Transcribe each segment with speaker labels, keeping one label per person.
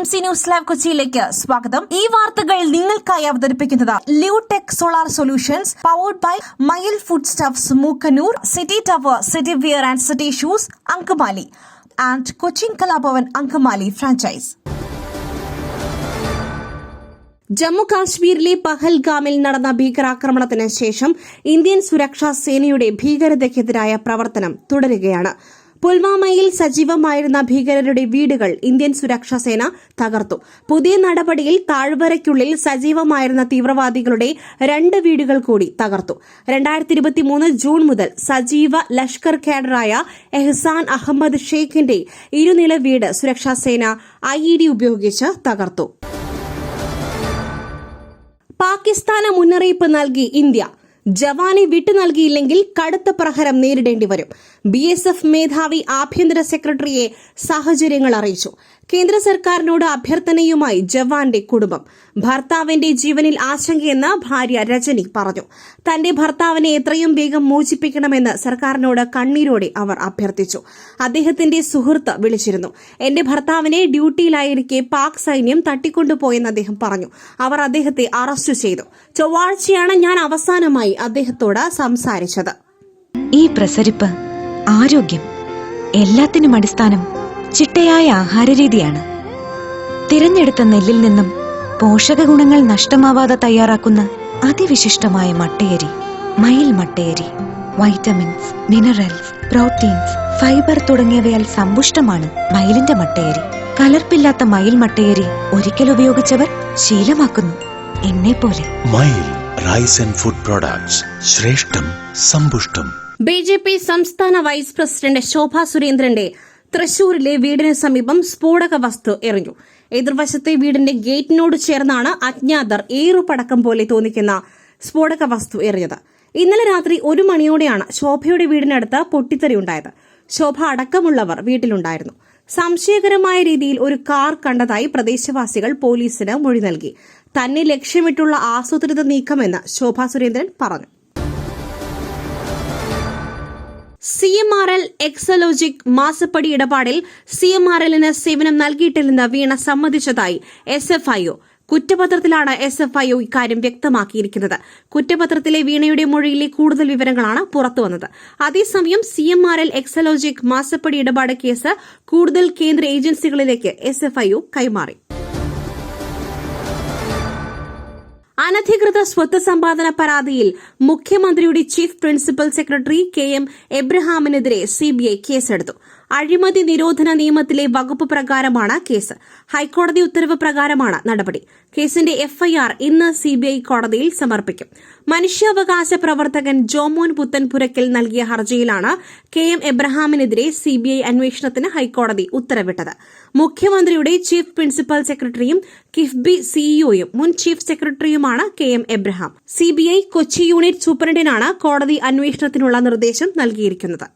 Speaker 1: TMC news live കൊച്ചിയിലേക്ക് സ്വാഗതം. ഈ വാർത്തകൾ നിങ്ങൾക്കായി അവതരിപ്പിക്കുന്നത് Lutech solar solutions, powered by Mayil food stuffs, Mookkannoor, city tower, city wear and city shoes, Angamaly and Cochin Kalabhavan Angamaly franchise. Jammu കാശ്മീരിലെ പഹൽഗാമിൽ നടന്ന ഭീകരാക്രമണത്തിന് ശേഷം ഇന്ത്യൻ സുരക്ഷാ സേനയുടെ ഭീകരതയ്ക്കെതിരായ പ്രവർത്തനം തുടരുകയാണ്. പുൽവാമയിൽ സജീവമായിരുന്ന ഭീകരരുടെ വീടുകൾ ഇന്ത്യൻ സുരക്ഷാ സേന തകർത്തു. പുതിയ നടപടിയിൽ താഴ്വരയ്ക്കുള്ളിൽ സജീവമായിരുന്ന തീവ്രവാദികളുടെ 2 വീടുകൾ കൂടി തകർത്തു. 2023 ജൂൺ മുതൽ സജീവ ലഷ്കർ കേഡറായ എഹ്സാൻ അഹമ്മദ് ഷെയ്ഖിന്റെ ഇരുനില വീട് സുരക്ഷാ സേന IED ഉപയോഗിച്ച് തകർത്തു. പാകിസ്ഥാന് മുന്നറിയിപ്പ് നൽകി ഇന്ത്യ. ജവാനെ വിട്ടു നൽകിയില്ലെങ്കിൽ കടുത്ത പ്രഹരം നേരിടേണ്ടി വരും. BSF മേധാവി ആഭ്യന്തര സെക്രട്ടറിയെ സാഹചര്യങ്ങൾ അറിയിച്ചു. കേന്ദ്ര സർക്കാരിനോട് അഭ്യർത്ഥനയുമായി ജവാന്റെ കുടുംബം. ഭർത്താവിന്റെ ജീവനിൽ ആശങ്കയെന്ന് ഭാര്യ രജനി പറഞ്ഞു. തന്റെ ഭർത്താവിനെ എത്രയും വേഗം മോചിപ്പിക്കണമെന്ന് സർക്കാരിനോട് കണ്ണീരോടെ അവർ അഭ്യർത്ഥിച്ചു. അദ്ദേഹത്തിന്റെ സുഹൃത്ത് വിളിച്ചിരുന്നു. എന്റെ ഭർത്താവിനെ ഡ്യൂട്ടിയിലായിരിക്കെ പാക് സൈന്യം തട്ടിക്കൊണ്ടുപോയെന്ന് അദ്ദേഹം പറഞ്ഞു. അവർ അദ്ദേഹത്തെ അറസ്റ്റ് ചെയ്തു. ചൊവ്വാഴ്ചയാണ് ഞാൻ അവസാനമായി അദ്ദേഹത്തോട് സംസാരിച്ചത്.
Speaker 2: ഈ പ്രസരിപ്പ്, ആരോഗ്യം, എല്ലാത്തിനും അടിസ്ഥാനം ചിട്ടയായ ആഹാരരീതിയാണ്. തിരഞ്ഞെടുത്ത നെല്ലിൽ നിന്നും പോഷക ഗുണങ്ങൾ നഷ്ടമാവാതെ തയ്യാറാക്കുന്ന അതിവിശിഷ്ടമായ മട്ടയരി, മയിൽ മട്ടയരി. വൈറ്റമിൻസ്, മിനറൽസ്, പ്രോട്ടീൻസ്, ഫൈബർ തുടങ്ങിയവയാൽ സമ്പുഷ്ടമാണ് മയിലിന്റെ മട്ടയരി. കലർപ്പില്ലാത്ത മയിൽ മട്ടയരി ഒരിക്കൽ ഉപയോഗിച്ചവർ ശീലമാക്കുന്നു, എന്നെപ്പോലെ.
Speaker 3: മയിൽ റൈസ് ആൻഡ് ഫുഡ് പ്രോഡക്ട്സ്, ശ്രേഷ്ഠം സമ്പുഷ്ടം.
Speaker 1: BJP സംസ്ഥാന വൈസ് പ്രസിഡന്റ് ശോഭാ സുരേന്ദ്രന്റെ തൃശൂരിലെ വീടിന് സമീപം സ്ഫോടക വസ്തു എറിഞ്ഞു. എതിർവശത്തെ വീടിന്റെ ഗേറ്റിനോട് ചേർന്നാണ് അജ്ഞാതർ ഏറുപടക്കം പോലെ തോന്നിക്കുന്ന സ്ഫോടക വസ്തു എറിഞ്ഞത്. ഇന്നലെ രാത്രി 1 മണിയോടെയാണ് ശോഭയുടെ വീടിനടുത്ത് പൊട്ടിത്തെറിയുണ്ടായത്. ശോഭ അടക്കമുള്ളവർ വീട്ടിലുണ്ടായിരുന്നു. സംശയകരമായ രീതിയിൽ ഒരു കാർ കണ്ടതായി പ്രദേശവാസികൾ പോലീസിന് മൊഴി നൽകി. തന്നെ ലക്ഷ്യമിട്ടുള്ള ആസൂത്രിത നീക്കമെന്ന് ശോഭാ സുരേന്ദ്രൻ പറഞ്ഞു. CMRL എക്സലോജിക് മാസപ്പടി ഇടപാടിൽ CMRLന് സേവനം നൽകിയിട്ടില്ലെന്ന് വീണ സമ്മതിച്ചതായി SFIO. കുറ്റപത്രത്തിലാണ് SFIO ഇക്കാര്യം വ്യക്തമാക്കിയിരിക്കുന്നത്. കുറ്റപത്രത്തിലെ വീണയുടെ മൊഴിയിലെ കൂടുതൽ വിവരങ്ങളാണ് പുറത്തുവന്നത്. അതേസമയം CMRL എക്സലോജിക് മാസപ്പടി ഇടപാട് കേസ് കൂടുതൽ കേന്ദ്ര ഏജൻസികളിലേക്ക് SFIO കൈമാറി. അനധികൃത സ്വത്ത് സമ്പാദന പരാതിയിൽ മുഖ്യമന്ത്രിയുടെ chief principal secretary KM എബ്രഹാമിനെതിരെ CBI കേസെടുത്തു. അഴിമതി നിരോധന നിയമത്തിലെ വകുപ്പ് പ്രകാരമാണ് കേസ്. ഹൈക്കോടതി ഉത്തരവ് പ്രകാരമാണ് നടപടി. കേസിന്റെ FIR ഇന്ന് CBI കോടതിയിൽ സമർപ്പിക്കും. മനുഷ്യാവകാശ പ്രവർത്തകൻ ജോമോൻ പുത്തൻപുരയ്ക്കൽ നൽകിയ ഹർജിയിലാണ് KM എബ്രഹാമിനെതിരെ CBI അന്വേഷണത്തിന് ഹൈക്കോടതി ഉത്തരവിട്ടത്. മുഖ്യമന്ത്രിയുടെ ചീഫ് പ്രിൻസിപ്പൽ സെക്രട്ടറിയും കിഫ്ബി സിഇഒയും മുൻ ചീഫ് സെക്രട്ടറിയുമാണ് KM Abraham. CBI Kochi unit സൂപ്രണ്ടിനാണ് കോടതി അന്വേഷണത്തിനുള്ള നിർദ്ദേശം നൽകിയിരിക്കുന്നത്.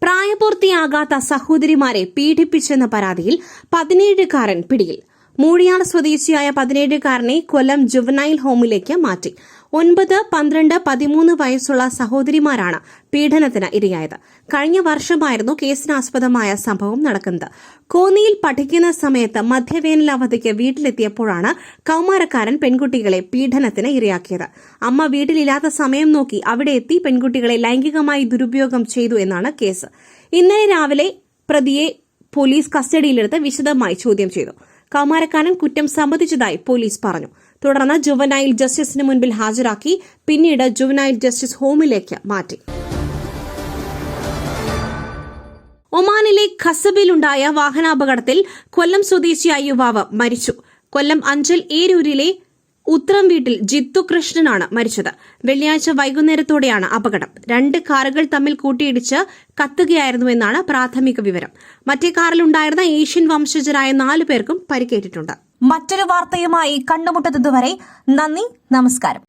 Speaker 1: പ്രായപൂർത്തിയാകാത്ത സഹോദരിമാരെ പീഡിപ്പിച്ചെന്ന പരാതിയിൽ 17-കാരൻ പിടിയിൽ. മൂഴിയാർ സ്വദേശിയായ 17-കാരനെ കൊല്ലം ജുവനൈൽ ഹോമിലേക്ക് മാറ്റി. 9, 12, 13 വയസ്സുള്ള സഹോദരിമാരാണ് പീഡനത്തിന് ഇരയായത്. കഴിഞ്ഞ വർഷമായിരുന്നു കേസിനാസ്പദമായ സംഭവം നടക്കുന്നത്. കോന്നിയിൽ പഠിക്കുന്ന സമയത്ത് മധ്യവേനൽ അവധിക്ക് വീട്ടിലെത്തിയപ്പോഴാണ് കൌമാരക്കാരൻ പെൺകുട്ടികളെ പീഡനത്തിന് ഇരയാക്കിയത്. അമ്മ വീട്ടിലില്ലാത്ത സമയം നോക്കി അവിടെ എത്തി പെൺകുട്ടികളെ ലൈംഗികമായി ദുരുപയോഗം ചെയ്തു എന്നാണ് കേസ്. ഇന്നലെ രാവിലെ പ്രതിയെ പോലീസ് കസ്റ്റഡിയിലെടുത്ത് വിശദമായി ചോദ്യം ചെയ്തു. കൌമാരക്കാരൻ കുറ്റം സമ്മതിച്ചതായി പോലീസ് പറഞ്ഞു. തുടർന്ന് ജുവനൈൽ ജസ്റ്റിസിന് മുൻപിൽ ഹാജരാക്കി. പിന്നീട് ജുവനൈൽ ജസ്റ്റിസ് ഹോമിലേക്ക് മാറ്റി. ഒമാനിലെ ഖസബിലുണ്ടായ വാഹനാപകടത്തിൽ കൊല്ലം സ്വദേശിയായ യുവാവ് മരിച്ചു. കൊല്ലം അഞ്ചൽ ഏരൂരിലെ ഉത്രം വീട്ടിൽ ജിത്തു കൃഷ്ണനാണ് മരിച്ചത്. വെള്ളിയാഴ്ച വൈകുന്നേരത്തോടെയാണ് അപകടം. 2 കാറുകൾ തമ്മിൽ കൂട്ടിയിടിച്ച് കത്തുകയായിരുന്നുവെന്നാണ് പ്രാഥമിക വിവരം. മറ്റേ കാറിലുണ്ടായിരുന്ന ഏഷ്യൻ വംശജരായ 4 പേർക്കും പരിക്കേറ്റിട്ടുണ്ട്. മറ്റൊരു വാർത്തയുമായി കണ്ടുമുട്ടുന്നതുവരെ നന്ദി, നമസ്കാരം.